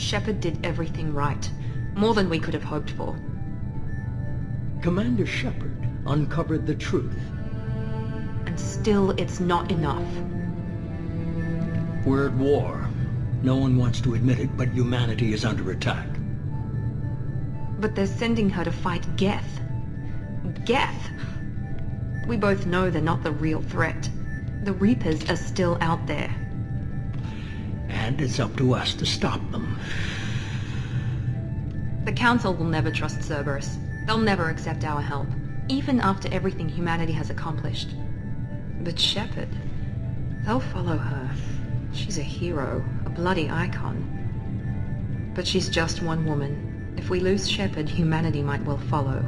Shepard did everything right. More than we could have hoped for. Commander Shepard uncovered the truth. And still, it's not enough. We're at war. No one wants to admit it, but humanity is under attack. But they're sending her to fight Geth. Geth! We both know they're not the real threat. The Reapers are still out there. And it's up to us to stop them. The Council will never trust Cerberus. They'll never accept our help, even after everything humanity has accomplished. But Shepard, they'll follow her. She's a hero, a bloody icon. But she's just one woman. If we lose Shepard, humanity might well follow.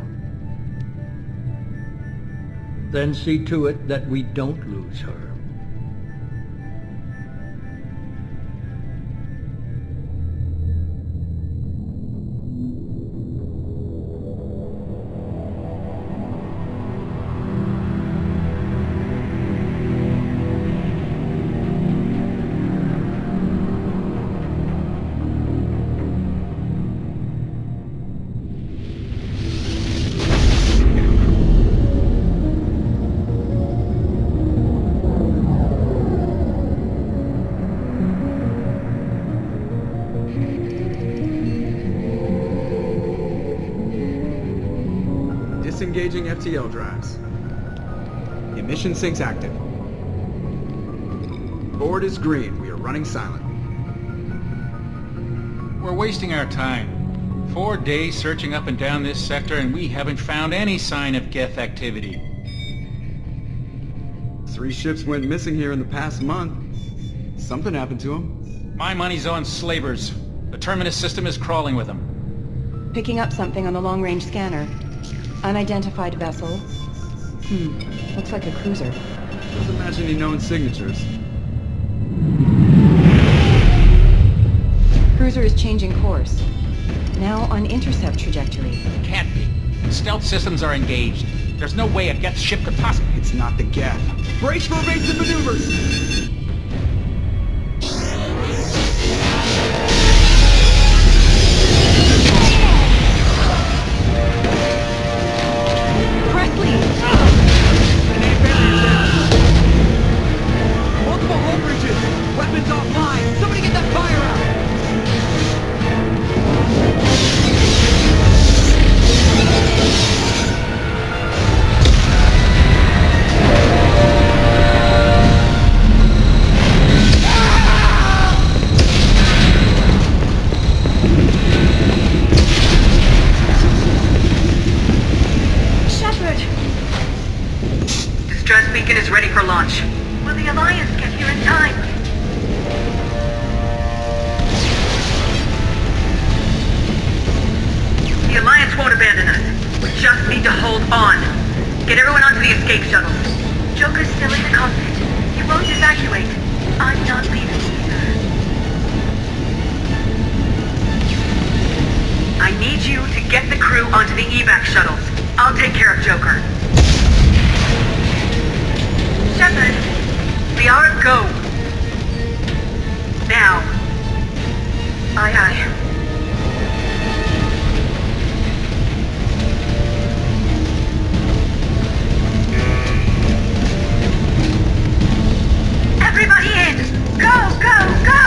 Then see to it that we don't lose her. Disengaging FTL drives. Emission sinks active. Board is green. We are running silent. We're wasting our time. 4 days searching up and down this sector and we haven't found any sign of Geth activity. 3 ships went missing here in the past month. Something happened to them. My money's on slavers. The Terminus system is crawling with them. Picking up something on the long-range scanner. Unidentified vessel. Looks like a cruiser. Doesn't match any known signatures. Cruiser is changing course. Now on intercept trajectory. Can't be. Stealth systems are engaged. There's no way a Geth ship could possibly... It's not the Geth. Brace for evasive maneuvers! Multiple hull breaches! Weapons offline! Somebody get that fire out! Shepard! Distress beacon is ready for launch. Will the Alliance get here in time? The Alliance won't abandon us. We just need to hold on. Get everyone onto the escape shuttles. Joker's still in the cockpit. He won't evacuate. I'm not leaving either. I need you to get the crew onto the evac shuttles. I'll take care of Joker. Shepard, we are a go. Now. Aye, aye. Everybody in! Go, go, go!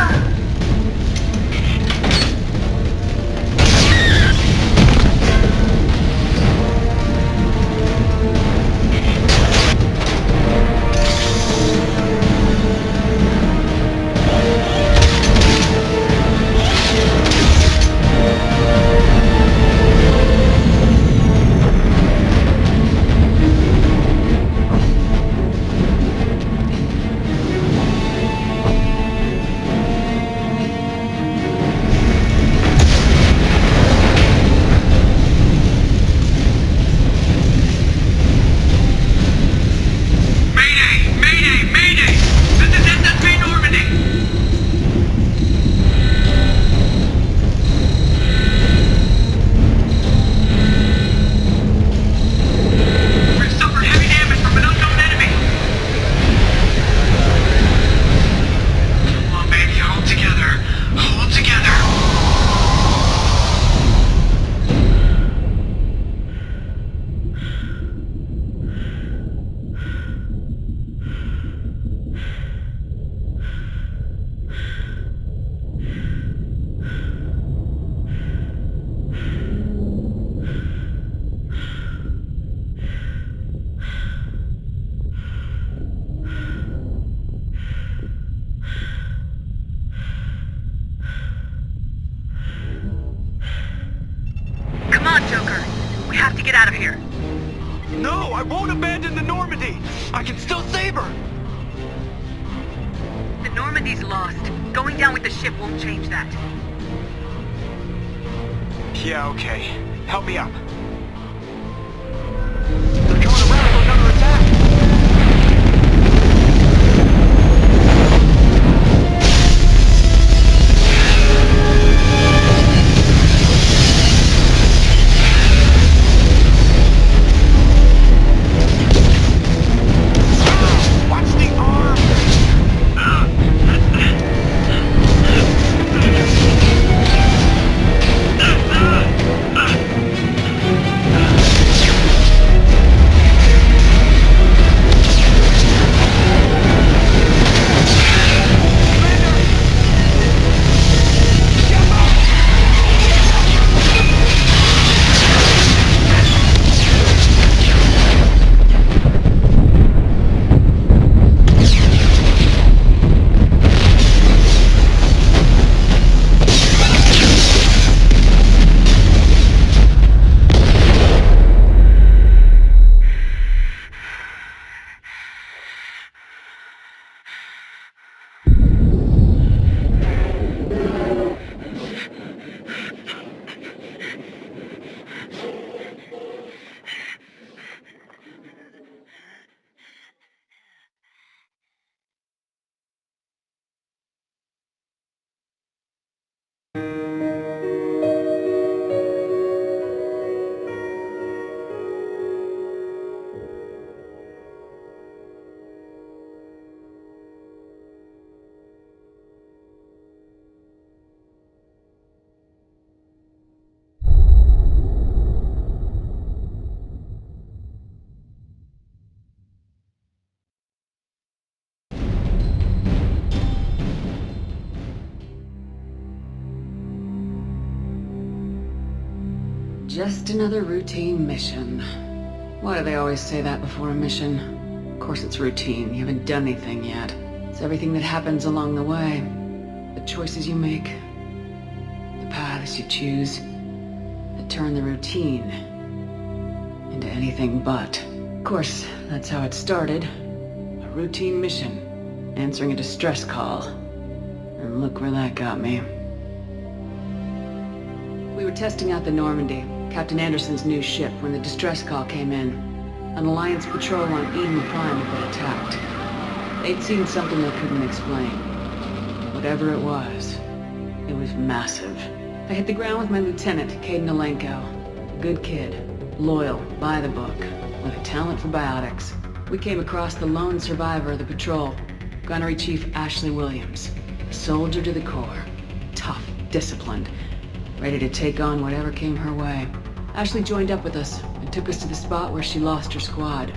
have to get out of here. No, I won't abandon the Normandy! I can still save her! The Normandy's lost. Going down with the ship won't change that. Yeah, okay. Help me up. They're coming around for another attack! Just another routine mission. Why do they always say that before a mission? Of course it's routine. You haven't done anything yet. It's everything that happens along the way. The choices you make. The paths you choose. That turn the routine into anything but. Of course, that's how it started. A routine mission. Answering a distress call. And look where that got me. We were testing out the Normandy, Captain Anderson's new ship, when the distress call came in. An Alliance patrol on Eden Prime had been attacked. They'd seen something they couldn't explain. Whatever it was massive. I hit the ground with my lieutenant, Caden Alenko. Good kid, loyal, by the book, with a talent for biotics. We came across the lone survivor of the patrol, Gunnery Chief Ashley Williams. A soldier to the core. Tough, disciplined, ready to take on whatever came her way. Ashley joined up with us and took us to the spot where she lost her squad.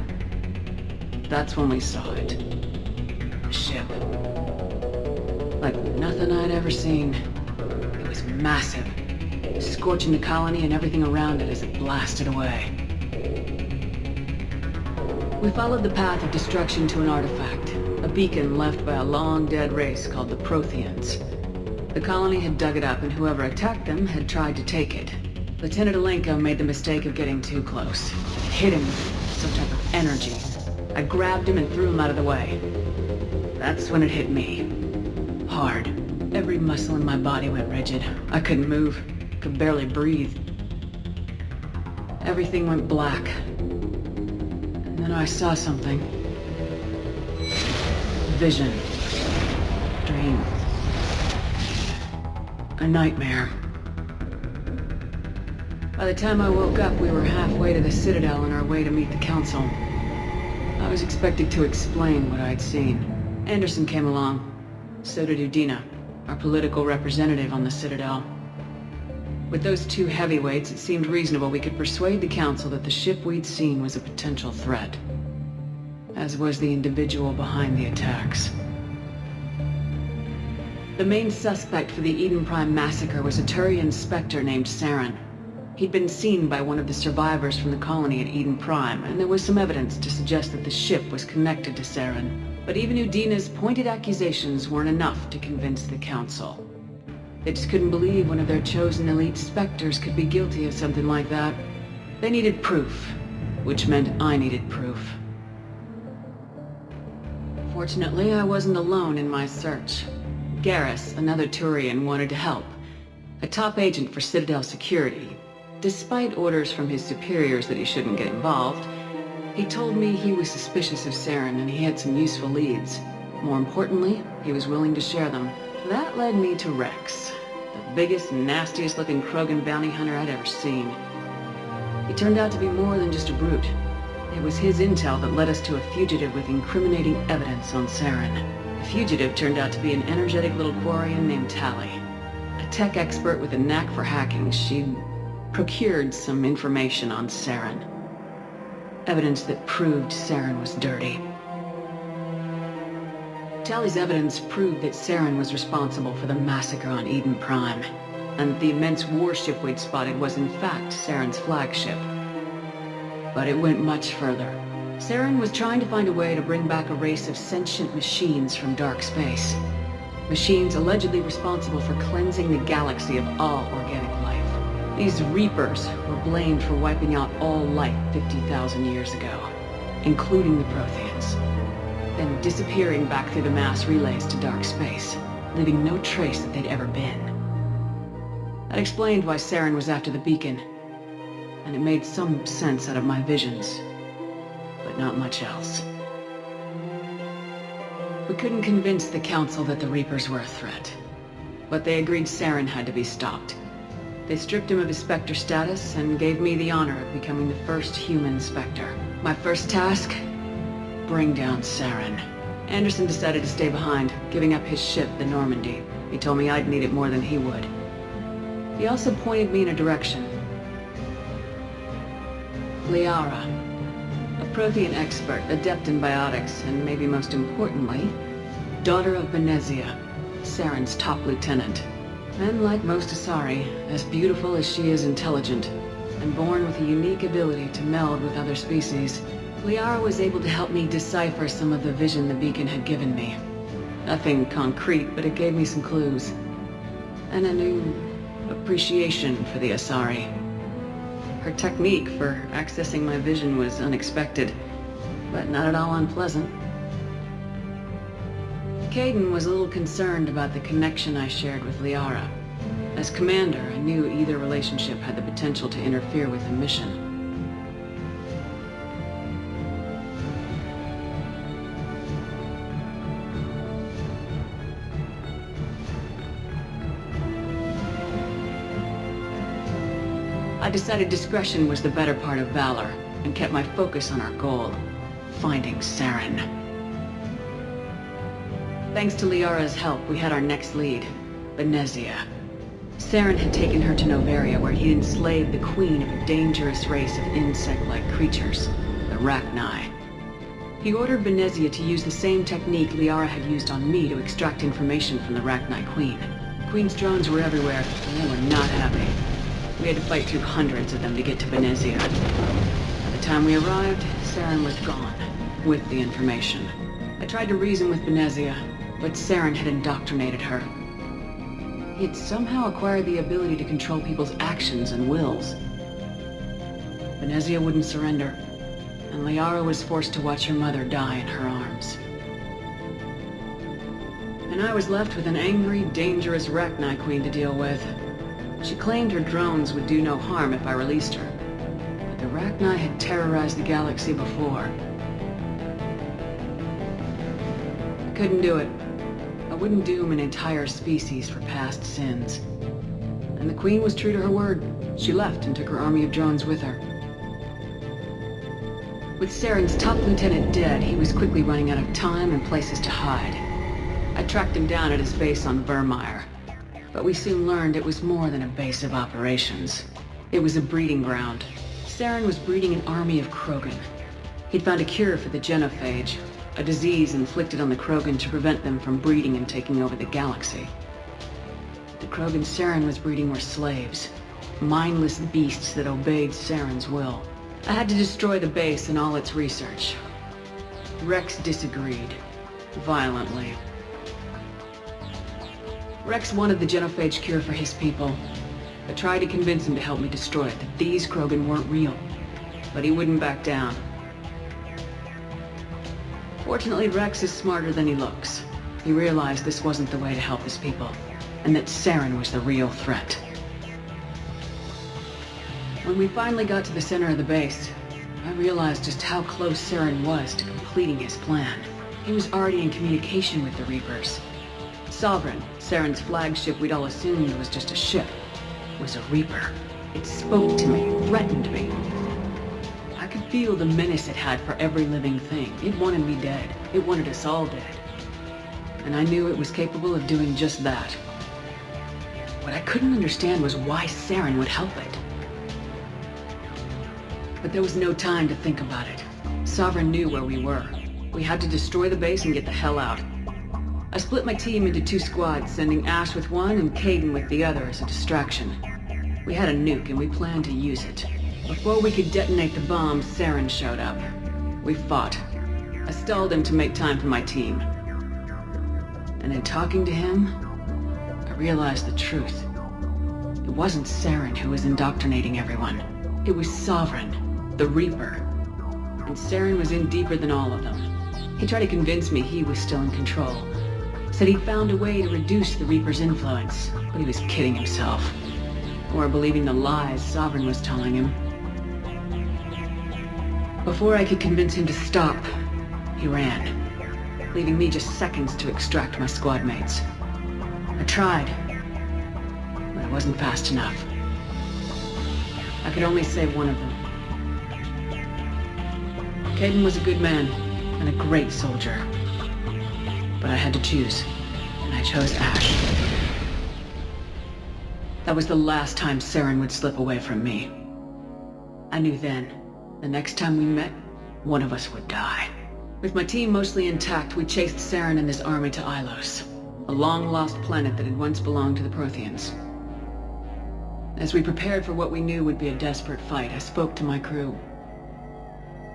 That's when we saw it. The ship. Like nothing I'd ever seen. It was massive, scorching the colony and everything around it as it blasted away. We followed the path of destruction to an artifact, a beacon left by a long-dead race called the Protheans. The colony had dug it up, and whoever attacked them had tried to take it. Lieutenant Alenko made the mistake of getting too close. Hit him with some type of energy. I grabbed him and threw him out of the way. That's when it hit me. Hard. Every muscle in my body went rigid. I couldn't move. Could barely breathe. Everything went black. And then I saw something. Vision. Dream. A nightmare. By the time I woke up, we were halfway to the Citadel on our way to meet the Council. I was expected to explain what I'd seen. Anderson came along. So did Udina, our political representative on the Citadel. With those two heavyweights, it seemed reasonable we could persuade the Council that the ship we'd seen was a potential threat. As was the individual behind the attacks. The main suspect for the Eden Prime massacre was a Turian Spectre named Saren. He'd been seen by one of the survivors from the colony at Eden Prime, and there was some evidence to suggest that the ship was connected to Saren. But even Udina's pointed accusations weren't enough to convince the Council. They just couldn't believe one of their chosen elite Spectres could be guilty of something like that. They needed proof, which meant I needed proof. Fortunately, I wasn't alone in my search. Garrus, another Turian, wanted to help. A top agent for Citadel Security. Despite orders from his superiors that he shouldn't get involved, he told me he was suspicious of Saren and he had some useful leads. More importantly, he was willing to share them. That led me to Rex, the biggest, nastiest looking Krogan bounty hunter I'd ever seen. He turned out to be more than just a brute. It was his intel that led us to a fugitive with incriminating evidence on Saren. The fugitive turned out to be an energetic little Quarian named Tali. A tech expert with a knack for hacking, she'd procured some information on Saren. Evidence that proved Saren was dirty. Tali's evidence proved that Saren was responsible for the massacre on Eden Prime, and the immense warship we'd spotted was in fact Saren's flagship. But it went much further. Saren was trying to find a way to bring back a race of sentient machines from dark space. Machines allegedly responsible for cleansing the galaxy of all organic life. These Reapers were blamed for wiping out all life 50,000 years ago, including the Protheans, then disappearing back through the mass relays to dark space, leaving no trace that they'd ever been. That explained why Saren was after the beacon, and it made some sense out of my visions, but not much else. We couldn't convince the Council that the Reapers were a threat, but they agreed Saren had to be stopped. They stripped him of his Spectre status and gave me the honor of becoming the first human Spectre. My first task? Bring down Saren. Anderson decided to stay behind, giving up his ship, the Normandy. He told me I'd need it more than he would. He also pointed me in a direction. Liara, a Prothean expert, adept in biotics, and maybe most importantly, daughter of Benezia, Saren's top lieutenant. And like most Asari, as beautiful as she is intelligent, and born with a unique ability to meld with other species, Liara was able to help me decipher some of the vision the beacon had given me. Nothing concrete, but it gave me some clues. And a new appreciation for the Asari. Her technique for accessing my vision was unexpected, but not at all unpleasant. Kaidan was a little concerned about the connection I shared with Liara. As commander, I knew either relationship had the potential to interfere with the mission. I decided discretion was the better part of valor, and kept my focus on our goal, finding Saren. Thanks to Liara's help, we had our next lead, Benezia. Saren had taken her to Noveria, where he'd enslaved the queen of a dangerous race of insect-like creatures, the Rachni. He ordered Benezia to use the same technique Liara had used on me to extract information from the Rachni queen. The queen's drones were everywhere, and they were not happy. We had to fight through hundreds of them to get to Benezia. By the time we arrived, Saren was gone, with the information. I tried to reason with Benezia, but Saren had indoctrinated her. He had somehow acquired the ability to control people's actions and wills. Benezia wouldn't surrender, and Liara was forced to watch her mother die in her arms. And I was left with an angry, dangerous Rachni queen to deal with. She claimed her drones would do no harm if I released her, but the Rachni had terrorized the galaxy before. I couldn't do it. I wouldn't doom an entire species for past sins. And the Queen was true to her word. She left and took her army of drones with her. With Saren's top lieutenant dead, he was quickly running out of time and places to hide. I tracked him down at his base on Vermeer. But we soon learned it was more than a base of operations. It was a breeding ground. Saren was breeding an army of Krogan. He'd found a cure for the genophage, a disease inflicted on the Krogan to prevent them from breeding and taking over the galaxy. The Krogan Saren was breeding were slaves, mindless beasts that obeyed Saren's will. I had to destroy the base and all its research. Rex disagreed, violently. Rex wanted the genophage cure for his people. I tried to convince him to help me destroy it, that these Krogan weren't real. but he wouldn't back down. Fortunately, Rex is smarter than he looks. He realized this wasn't the way to help his people, and that Saren was the real threat. When we finally got to the center of the base, I realized just how close Saren was to completing his plan. He was already in communication with the Reapers. Sovereign, Saren's flagship we'd all assumed was just a ship, was a Reaper. It spoke to me, threatened me. I could feel the menace it had for every living thing. It wanted me dead. It wanted us all dead. And I knew it was capable of doing just that. What I couldn't understand was why Saren would help it. But there was no time to think about it. Sovereign knew where we were. We had to destroy the base and get the hell out. I split my team into 2 squads, sending Ash with one and Caden with the other as a distraction. We had a nuke and we planned to use it. Before we could detonate the bomb, Saren showed up. We fought. I stalled him to make time for my team. And in talking to him, I realized the truth. It wasn't Saren who was indoctrinating everyone. It was Sovereign, the Reaper. And Saren was in deeper than all of them. He tried to convince me he was still in control. Said he'd found a way to reduce the Reaper's influence, but he was kidding himself. Or believing the lies Sovereign was telling him. Before I could convince him to stop, he ran, leaving me just seconds to extract my squad mates. I tried, but it wasn't fast enough. I could only save one of them. Caden was a good man and a great soldier. But I had to choose, and I chose Ash. That was the last time Saren would slip away from me. I knew then, the next time we met, one of us would die. With my team mostly intact, we chased Saren and his army to Ilos, a long-lost planet that had once belonged to the Protheans. As we prepared for what we knew would be a desperate fight, I spoke to my crew.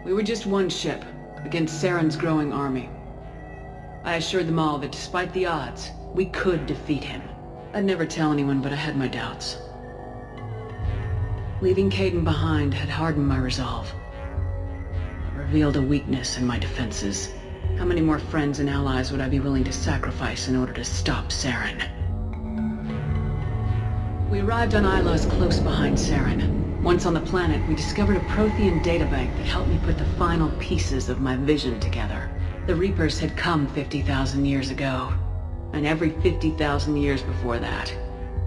We were just one ship, against Saren's growing army. I assured them all that despite the odds, we could defeat him. I'd never tell anyone, but I had my doubts. Leaving Caden behind had hardened my resolve. It revealed a weakness in my defenses. How many more friends and allies would I be willing to sacrifice in order to stop Saren? We arrived on Ilos close behind Saren. Once on the planet, we discovered a Prothean databank that helped me put the final pieces of my vision together. The Reapers had come 50,000 years ago, and every 50,000 years before that,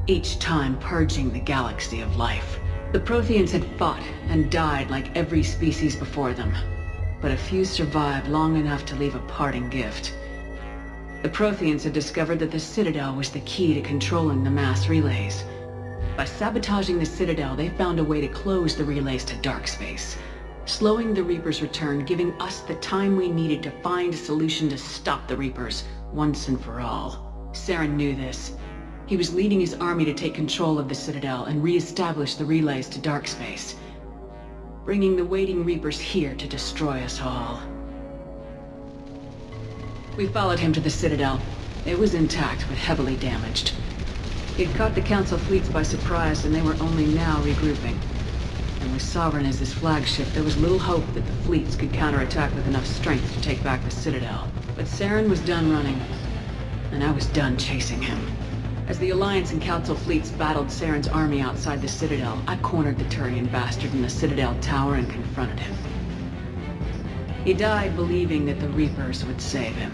each time purging the galaxy of life. The Protheans had fought and died like every species before them, but a few survived long enough to leave a parting gift. The Protheans had discovered that the Citadel was the key to controlling the mass relays. By sabotaging the Citadel, they found a way to close the relays to dark space, slowing the Reapers' return, giving us the time we needed to find a solution to stop the Reapers once and for all. Saren knew this. He was leading his army to take control of the Citadel and re-establish the relays to dark space, bringing the waiting Reapers here to destroy us all. We followed him to the Citadel. It was intact, but heavily damaged. He'd caught the Council fleets by surprise, and they were only now regrouping. And with Sovereign as his flagship, there was little hope that the fleets could counterattack with enough strength to take back the Citadel. But Saren was done running, and I was done chasing him. As the Alliance and Council fleets battled Saren's army outside the Citadel, I cornered the Turian bastard in the Citadel tower and confronted him. He died believing that the Reapers would save him.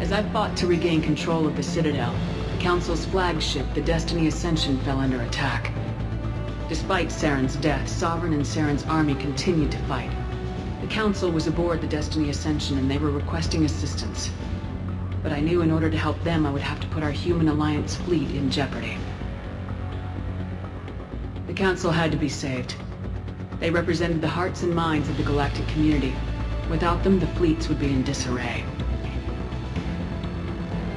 As I fought to regain control of the Citadel, the Council's flagship, the Destiny Ascension, fell under attack. Despite Saren's death, Sovereign and Saren's army continued to fight. The Council was aboard the Destiny Ascension and they were requesting assistance. But I knew in order to help them, I would have to put our human Alliance fleet in jeopardy. The Council had to be saved. They represented the hearts and minds of the galactic community. Without them, the fleets would be in disarray.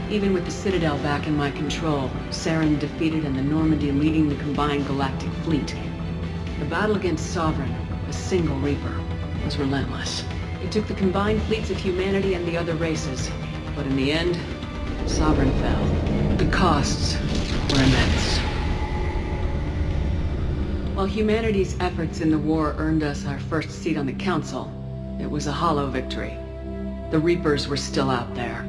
Even with the Citadel back in my control, Saren defeated and the Normandy leading the combined galactic fleet, the battle against Sovereign, a single Reaper, was relentless. It took the combined fleets of humanity and the other races, but in the end, Sovereign fell. The costs were immense. While humanity's efforts in the war earned us our first seat on the Council, it was a hollow victory. The Reapers were still out there.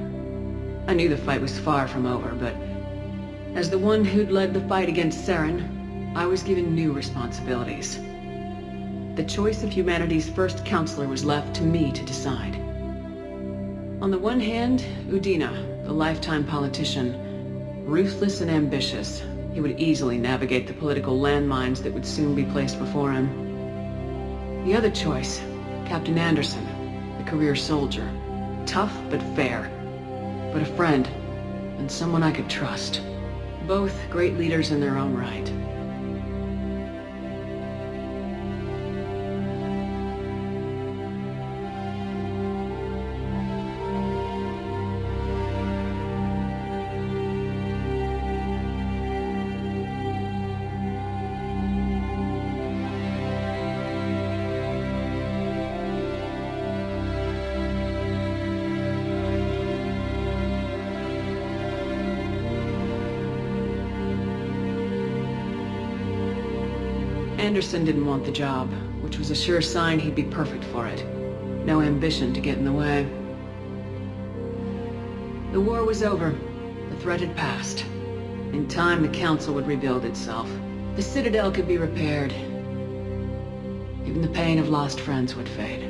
I knew the fight was far from over, but as the one who'd led the fight against Saren, I was given new responsibilities. The choice of humanity's first counselor was left to me to decide. On the one hand, Udina, the lifetime politician, ruthless and ambitious. He would easily navigate the political landmines that would soon be placed before him. The other choice, Captain Anderson, the career soldier. Tough but fair. But a friend, and someone I could trust. Both great leaders in their own right. Anderson didn't want the job, which was a sure sign he'd be perfect for it. No ambition to get in the way. The war was over. The threat had passed. In time, the Council would rebuild itself. The Citadel could be repaired. Even the pain of lost friends would fade.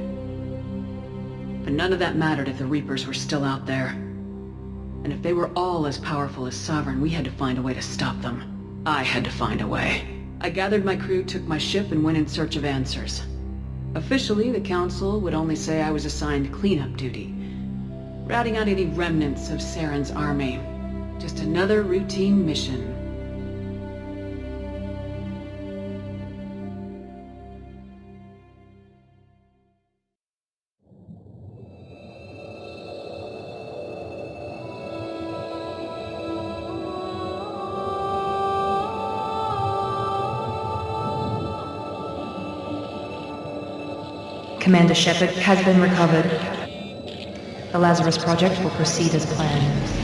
But none of that mattered if the Reapers were still out there. And if they were all as powerful as Sovereign, we had to find a way to stop them. I had to find a way. I gathered my crew, took my ship, and went in search of answers. Officially, the Council would only say I was assigned cleanup duty, routing out any remnants of Saren's army. Just another routine mission. Commander Shepard has been recovered. The Lazarus Project will proceed as planned.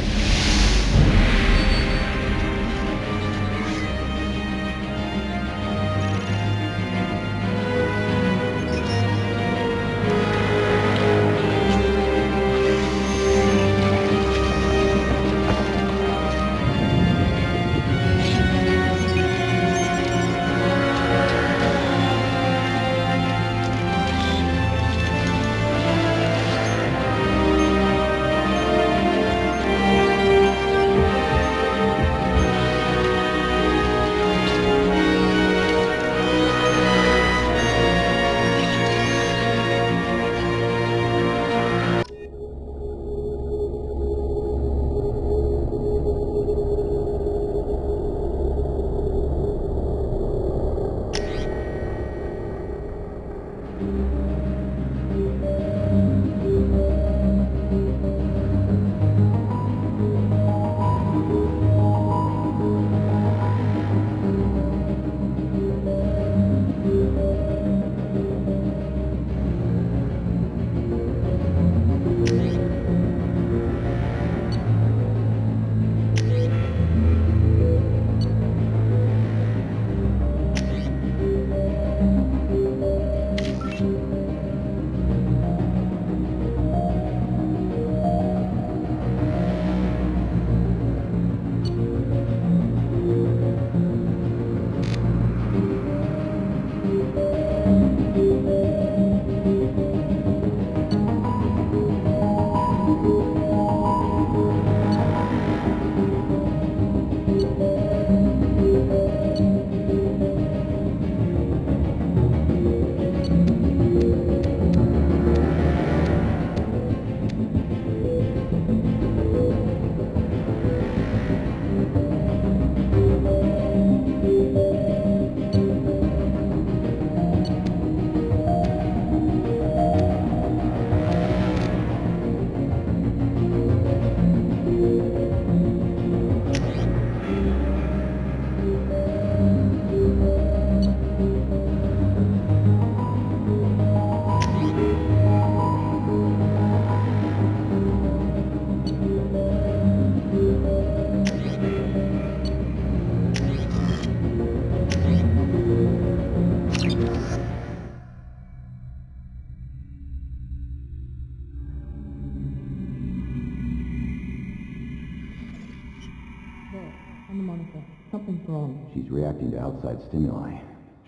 On the monitor. Something's wrong. She's reacting to outside stimuli,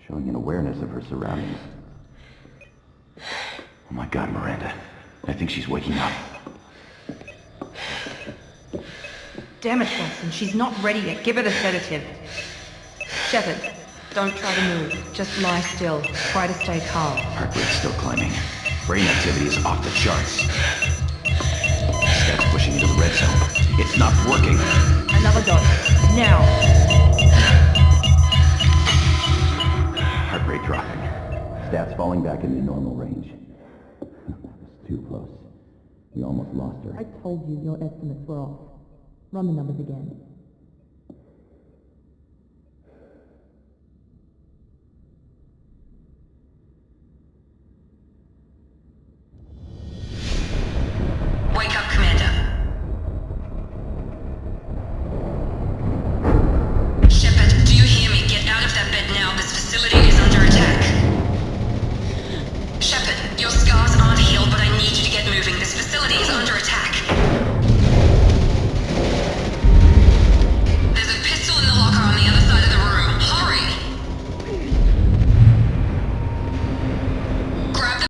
showing an awareness of her surroundings. Oh my god, Miranda. I think she's waking up. Damn it, Watson, she's not ready yet. Give her the sedative. Shepard, don't try to move. Just lie still. Try to stay calm. Heart rate's still climbing. Brain activity is off the charts. Scout's pushing into the red zone. It's not working. Another dose. Now. Heart rate dropping. Stats falling back into normal range. That was too close. We almost lost her. I told you your estimates were off. Run the numbers again.